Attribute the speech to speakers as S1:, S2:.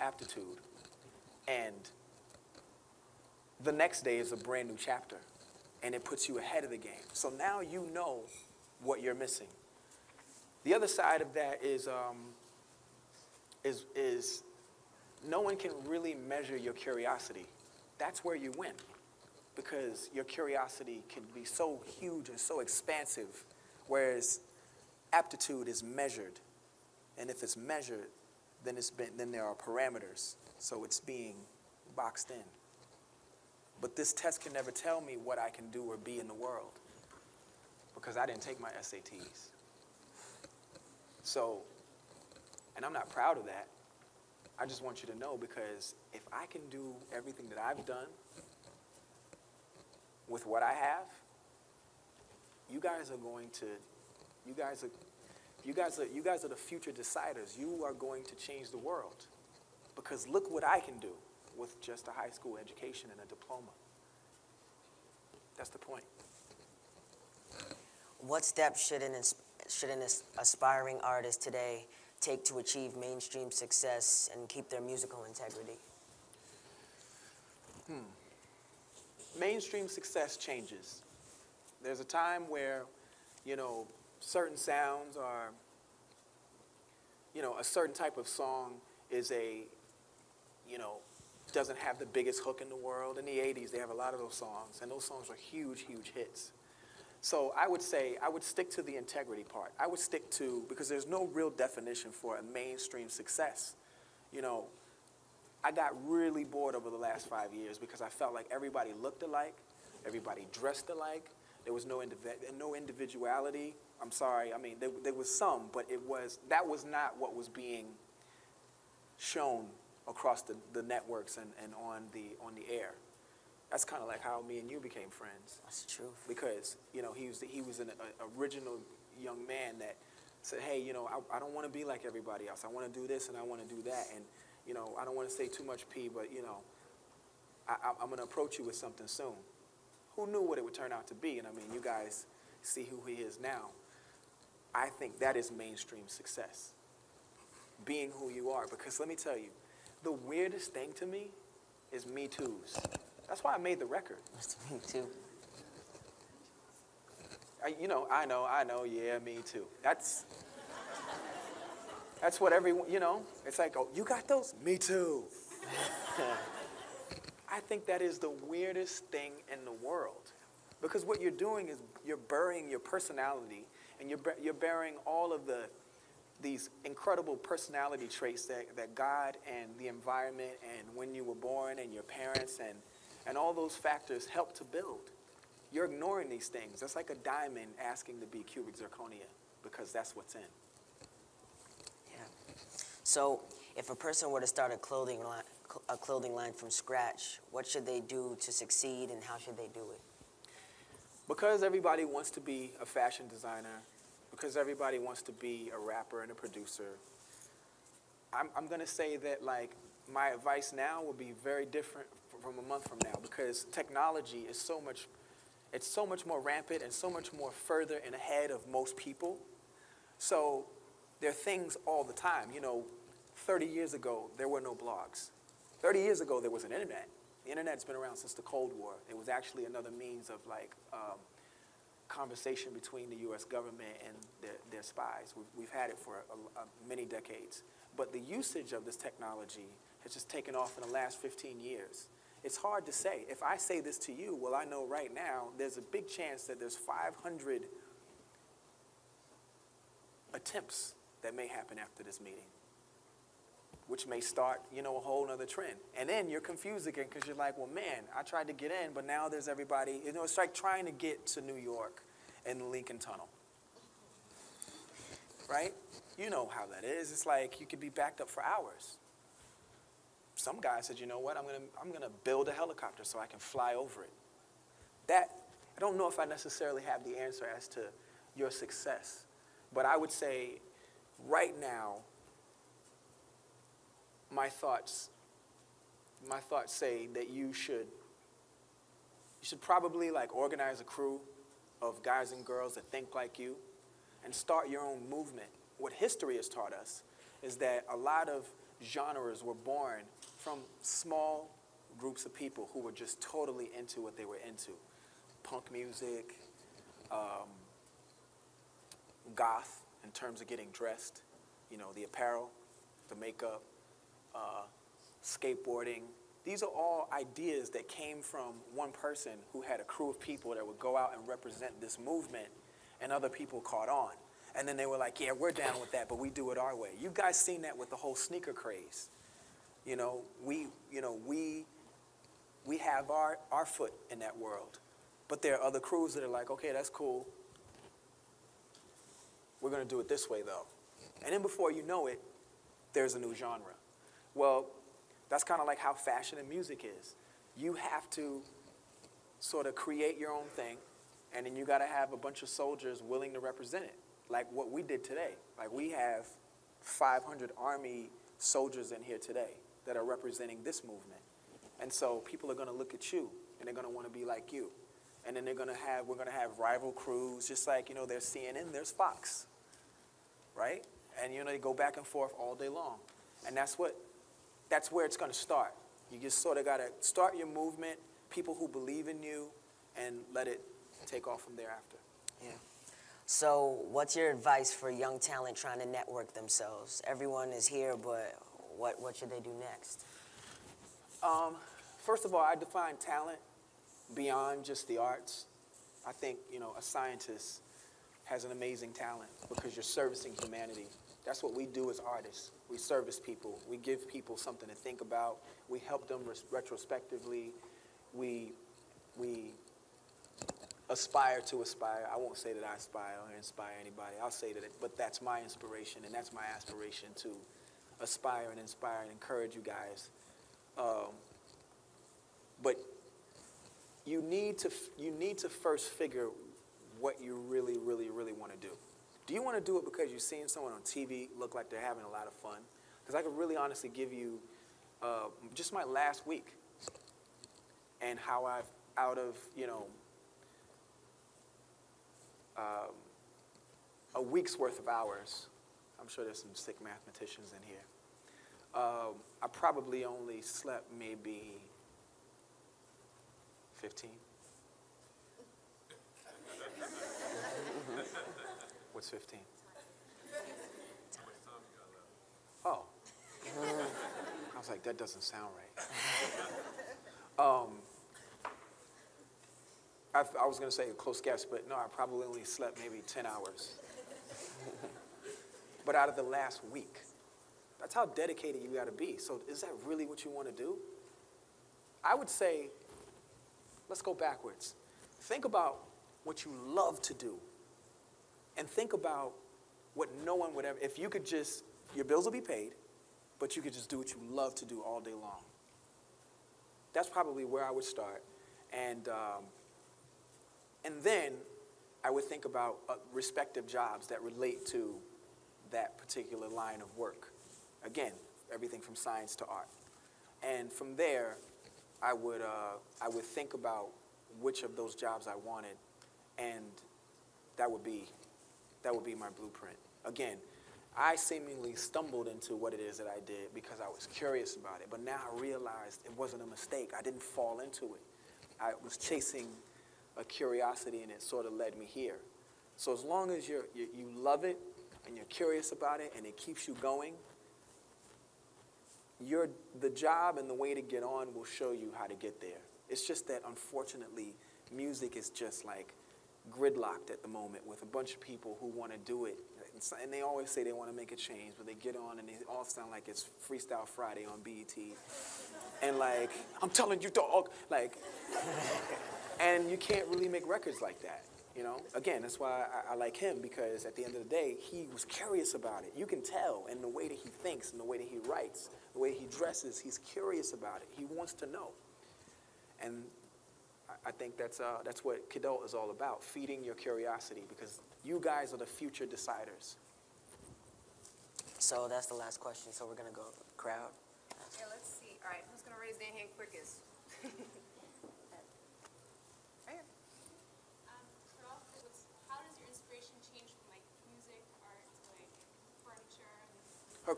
S1: aptitude, and the next day is a brand new chapter, and it puts you ahead of the game. So now you know what you're missing. The other side of that is no one can really measure your curiosity. That's where you win, because your curiosity can be so huge and so expansive, whereas aptitude is measured. And if it's measured, then there are parameters. So it's being boxed in. But this test can never tell me what I can do or be in the world, because I didn't take my SATs. So, and I'm not proud of that. I just want you to know, because if I can do everything that I've done with what I have, you guys are the future deciders. You are going to change the world, because look what I can do with just a high school education and a diploma. That's the point.
S2: What steps should an aspiring artist today take to achieve mainstream success and keep their musical integrity?
S1: Mainstream success changes. There's a time where, certain sounds are, a certain type of song is doesn't have the biggest hook in the world. In the 80s, they have a lot of those songs, and those songs are huge, huge hits. So I would say I would stick to the integrity part. I would stick to, because there's no real definition for a mainstream success. I got really bored over the last 5 years because I felt like everybody looked alike, everybody dressed alike. There was no individuality. I'm sorry. I mean, there was some, but that was not what was being shown across the networks and on the air. That's kind of like how me and you became friends.
S2: That's the truth.
S1: Because he was an original young man that said, hey, I don't want to be like everybody else. I want to do this and I want to do that, and I don't want to say too much P, but I'm going to approach you with something soon. Who knew what it would turn out to be? And I mean, you guys see who he is now. I think that is mainstream success, being who you are. Because let me tell you, the weirdest thing to me is Me Too's. That's why I made the record.
S2: That's Me Too.
S1: I know, yeah, me too. That's what everyone, it's like, oh, you got those? Me too. I think that is the weirdest thing in the world, because what you're doing is you're burying your personality, and you're burying all of these incredible personality traits that God and the environment and when you were born and your parents and all those factors help to build. You're ignoring these things. That's like a diamond asking to be cubic zirconia, because that's what's in.
S2: Yeah. So if a person were to start a clothing line from scratch, what should they do to succeed, and how should they do it?
S1: Because everybody wants to be a fashion designer, because everybody wants to be a rapper and a producer, I'm going to say that, like, my advice now will be very different from a month from now, because technology is so much more rampant and so much more further and ahead of most people. So there are things all the time. 30 years ago, there were no blogs. 30 years ago, there was an internet. The internet's been around since the Cold War. It was actually another means of, conversation between the U.S. government and their spies. We've had it for many decades. But the usage of this technology has just taken off in the last 15 years. It's hard to say. If I say this to you, well, I know right now there's a big chance that there's 500 attempts that may happen after this meeting, which may start, a whole nother trend. And then you're confused again, because you're like, well, man, I tried to get in, but now there's everybody. It's like trying to get to New York in the Lincoln Tunnel, right? You know how that is. It's like you could be backed up for hours. Some guy said, you know what, I'm gonna build a helicopter so I can fly over it. I don't know if I necessarily have the answer as to your success, but I would say right now, my thoughts say that you should probably organize a crew of guys and girls that think like you and start your own movement. What history has taught us is that a lot of genres were born from small groups of people who were just totally into what they were into. Punk music, goth in terms of getting dressed, you know, the apparel, the makeup, skateboarding. These are all ideas that came from one person who had a crew of people that would go out and represent this movement, and other people caught on. And then they were like, yeah, we're down with that, but we do it our way. You guys seen that with the whole sneaker craze. You know, we have our foot in that world. But there are other crews that are like, okay, that's cool. We're going to do it this way, though. And then before you know it, there's a new genre. Well, that's kind of like how fashion and music is. You have to sort of create your own thing, and then you got to have a bunch of soldiers willing to represent it, like what we did today. Like, we have 500 Army soldiers in here today that are representing this movement. And so people are going to look at you, and they're going to want to be like you. And then we're going to have rival crews, just like, you know, there's CNN, there's Fox, right? And, you know, they go back and forth all day long. And that's where it's going to start. You just sort of got to start your movement, people who believe in you, and let it take off from thereafter.
S2: Yeah. So what's your advice for young talent trying to network themselves? Everyone is here, but what should they do next?
S1: First of all, I define talent beyond just the arts. I think, you know, a scientist has an amazing talent because you're servicing humanity. That's what we do as artists. We service people. We give people something to think about. We help them retrospectively. We aspire to aspire. I won't say that I aspire or inspire anybody. I'll say that, but that's my inspiration, and that's my aspiration to aspire and inspire and encourage you guys. But you need to first figure what you really, really, really want to do. Do you want to do it because you're seeing someone on TV look like they're having a lot of fun? Because I could really honestly give you just my last week and how I've, out of, you know, a week's worth of hours, I'm sure there's some sick mathematicians in here, I probably only slept maybe 15. What's 15? Oh. I was like, that doesn't sound right. I was going to say a close guess, but no, I probably only slept maybe 10 hours. But out of the last week. That's how dedicated you got to be. So is that really what you want to do? I would say, let's go backwards. Think about what you love to do. And think about what no one would ever, if you could just, your bills will be paid, but you could just do what you love to do all day long. That's probably where I would start. And then I would think about respective jobs that relate to that particular line of work. Again, everything from science to art. And from there, I would think about which of those jobs I wanted, and that would be my blueprint. Again, I seemingly stumbled into what it is that I did because I was curious about it, but now I realized it wasn't a mistake. I didn't fall into it. I was chasing a curiosity, and it sort of led me here. So as long as you love it, and you're curious about it, and it keeps you going, the job and the way to get on will show you how to get there. It's just that, unfortunately, music is just like gridlocked at the moment with a bunch of people who want to do it. And they always say they want to make a change, but they get on and they all sound like it's Freestyle Friday on BET. And like, I'm telling you, dog, like, and you can't really make records like that, you know? Again, that's why I like him, because at the end of the day, he was curious about it. You can tell in the way that he thinks and the way that he writes, the way he dresses, he's curious about it. He wants to know. And I think that's what Kidult is all about, feeding your curiosity, because you guys are the future deciders.
S2: So that's the last question, so we're going to go crowd.
S3: Yeah, let's see. All right, who's going to raise their hand quickest? Right here.
S4: How does your inspiration change from like music, art, to like furniture?
S1: Her